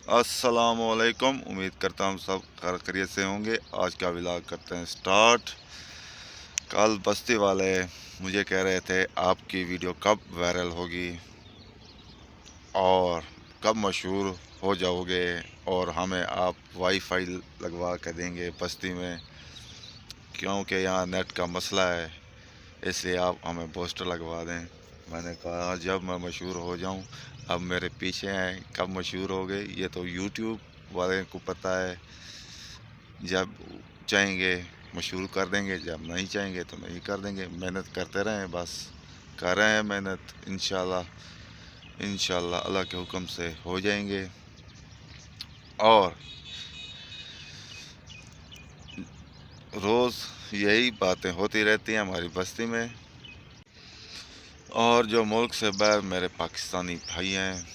अस्सलामुअलैकुम। उम्मीद करता हूँ सब खैरियत से होंगे। आज का व्लॉग करते हैं स्टार्ट। कल बस्ती वाले मुझे कह रहे थे आपकी वीडियो कब वायरल होगी और कब मशहूर हो जाओगे और हमें आप वाईफाई लगवा कर देंगे बस्ती में, क्योंकि यहाँ नेट का मसला है, इसलिए आप हमें बूस्टर लगवा दें। मैंने कहा जब मैं मशहूर हो जाऊं, अब मेरे पीछे हैं, कब मशहूर हो गए ये तो यूट्यूब वाले को पता है। जब चाहेंगे मशहूर कर देंगे, जब नहीं चाहेंगे तो नहीं कर देंगे। मेहनत करते रहें, बस कर रहे हैं मेहनत। इंशाल्लाह अल्लाह के हुक्म से हो जाएंगे। और रोज़ यही बातें होती रहती हैं हमारी बस्ती में। और जो मुल्क से बाहर मेरे पाकिस्तानी भाई हैं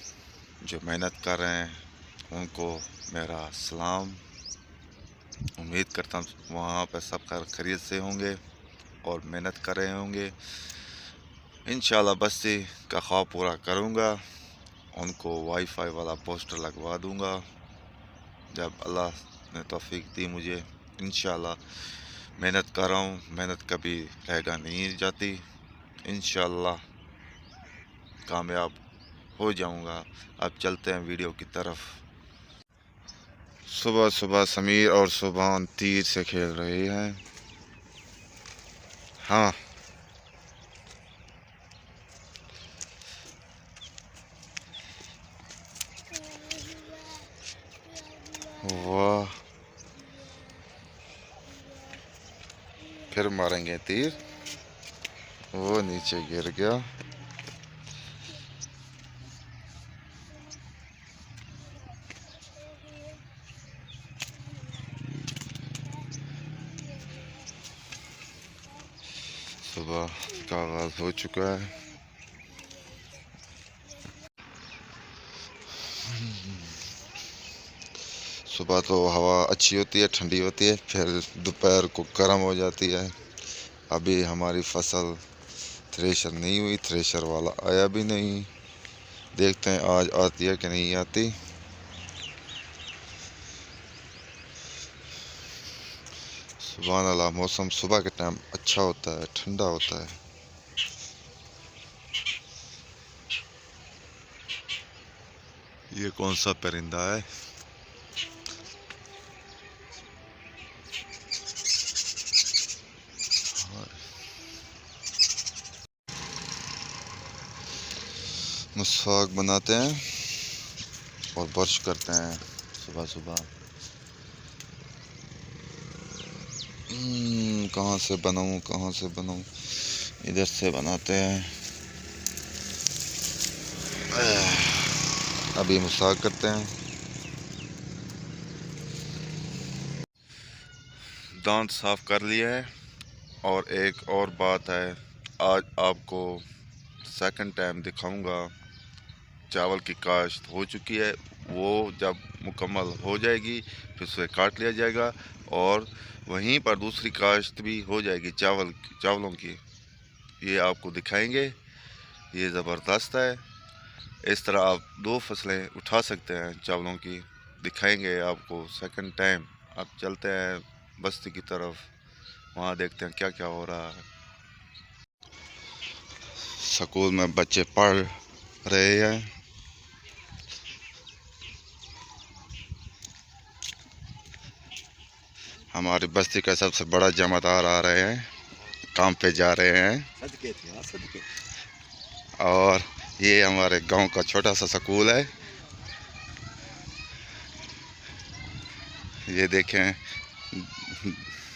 जो मेहनत कर रहे हैं, उनको मेरा सलाम। उम्मीद करता हूँ वहाँ पर सब खैरियत से होंगे और मेहनत कर रहे होंगे। इंशाल्लाह बस्ती का ख्वाब पूरा करूँगा, उनको वाईफाई वाला पोस्टर लगवा दूँगा जब अल्लाह ने तौफीक दी मुझे। इंशाल्लाह मेहनत कर रहा हूँ, मेहनत कभी रहेगा नहीं जाती। इंशाल्लाह कामयाब हो जाऊँगा। अब चलते हैं वीडियो की तरफ। सुबह सुबह समीर और सुभान तीर से खेल रहे हैं। हाँ, वाह, फिर मारेंगे तीर। वो नीचे गिर गया। सुबह का आगाज हो चुका है। सुबह तो हवा अच्छी होती है, ठंडी होती है, फिर दोपहर को गर्म हो जाती है। अभी हमारी फसल थ्रेशर नहीं हुई, थ्रेशर वाला आया भी नहीं। देखते हैं आज आती है कि नहीं आती। सुभान अल्लाह, मौसम सुबह के टाइम अच्छा होता है, ठंडा होता है। ये कौन सा परिंदा है? मुस्वाक बनाते हैं और ब्रश करते हैं सुबह सुबह। कहाँ से बनाऊँ, कहाँ से बनाऊँ? इधर से बनाते हैं। अभी मुस्वाक करते हैं। दांत साफ कर लिया है। और एक और बात है, आज आपको सेकंड टाइम दिखाऊंगा। चावल की काश्त हो चुकी है, वो जब मुकम्मल हो जाएगी फिर उसे काट लिया जाएगा और वहीं पर दूसरी काश्त भी हो जाएगी चावलों की। ये आपको दिखाएंगे। ये ज़बरदस्त है। इस तरह आप दो फसलें उठा सकते हैं चावलों की। दिखाएंगे आपको सेकंड टाइम। अब चलते हैं बस्ती की तरफ, वहाँ देखते हैं क्या क्या हो रहा है। स्कूल में बच्चे पढ़ रहे हैं। हमारी बस्ती का सबसे बड़ा जमादार आ रहे हैं, काम पे जा रहे हैं। सदके। और ये हमारे गांव का छोटा सा स्कूल है। ये देखें,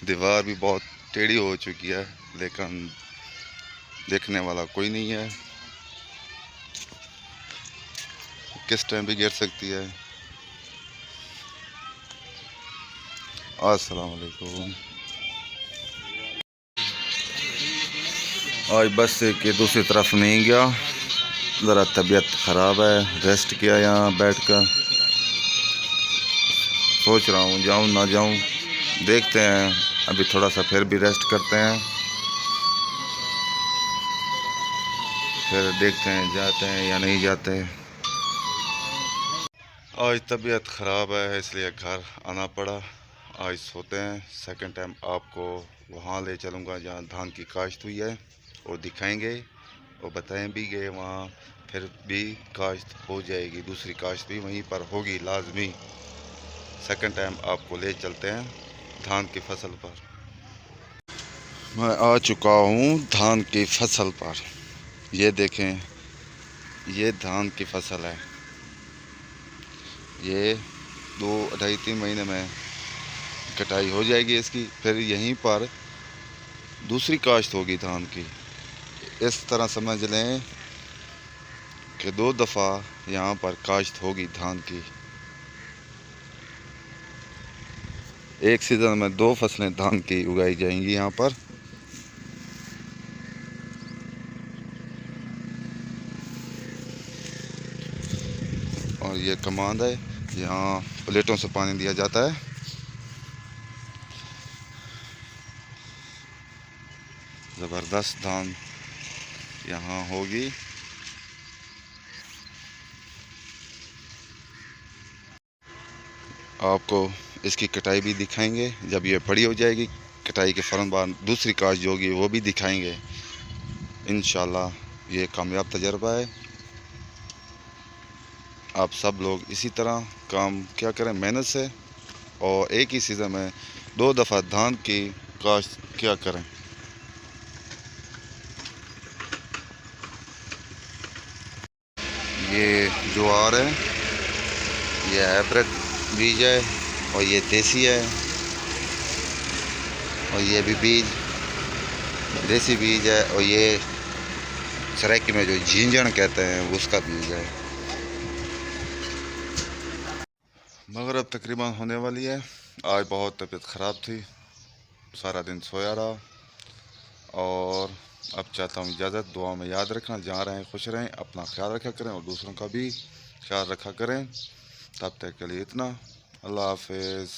दीवार भी बहुत टेढ़ी हो चुकी है, लेकिन देखने वाला कोई नहीं है, किस टाइम भी गिर सकती है। अस्सलाम वालेकुम। आज बस के दूसरी तरफ नहीं गया, ज़रा तबीयत ख़राब है, रेस्ट किया यहाँ बैठकर। सोच रहा हूँ जाऊँ ना जाऊँ, देखते हैं। अभी थोड़ा सा फिर भी रेस्ट करते हैं, फिर देखते हैं जाते हैं या नहीं जाते हैं। आज तबीयत ख़राब है इसलिए घर आना पड़ा। आज सोते हैं। सेकंड टाइम आपको वहाँ ले चलूँगा जहाँ धान की काश्त हुई है और दिखाएंगे और बताएं भी गए वहाँ फिर भी काश्त हो जाएगी, दूसरी काश्त भी वहीं पर होगी लाजमी। सेकंड टाइम आपको ले चलते हैं धान की फसल पर। मैं आ चुका हूँ धान की फसल पर। ये देखें, ये धान की फसल है। ये 2 ढाई 3 महीने में कटाई हो जाएगी इसकी। फिर यहीं पर दूसरी काश्त होगी धान की। इस तरह समझ लें कि 2 दफ़ा यहाँ पर काश्त होगी धान की। एक सीज़न में 2 फसलें धान की उगाई जाएंगी यहाँ पर। और ये कमांद है, यहाँ प्लेटों से पानी दिया जाता है। ज़बरदस्त धान यहाँ होगी। आपको इसकी कटाई भी दिखाएंगे जब ये बड़ी हो जाएगी। कटाई के फ़ौरन बाद दूसरी काश्त जो होगी वो भी दिखाएंगे इंशाल्लाह। ये कामयाब तजर्बा है। आप सब लोग इसी तरह काम क्या करें मेहनत से, और एक ही सीज़न में 2 दफ़ा धान की काश्त क्या करें। ये ज्वार है, ये हाइब्रिड बीज है और ये देसी है। और ये भी बीज देसी बीज है। और ये सराइकी में जो झींझण कहते हैं उसका बीज है। मगर अब तकरीबन होने वाली है। आज बहुत तबीयत ख़राब थी, सारा दिन सोया रहा। और अब चाहता हूँ इजाज़त। दुआ में याद रखना, जहाँ रहें खुश रहें, अपना ख्याल रखा करें और दूसरों का भी ख्याल रखा करें। तब तक के लिए इतना। अल्लाह हाफिज़।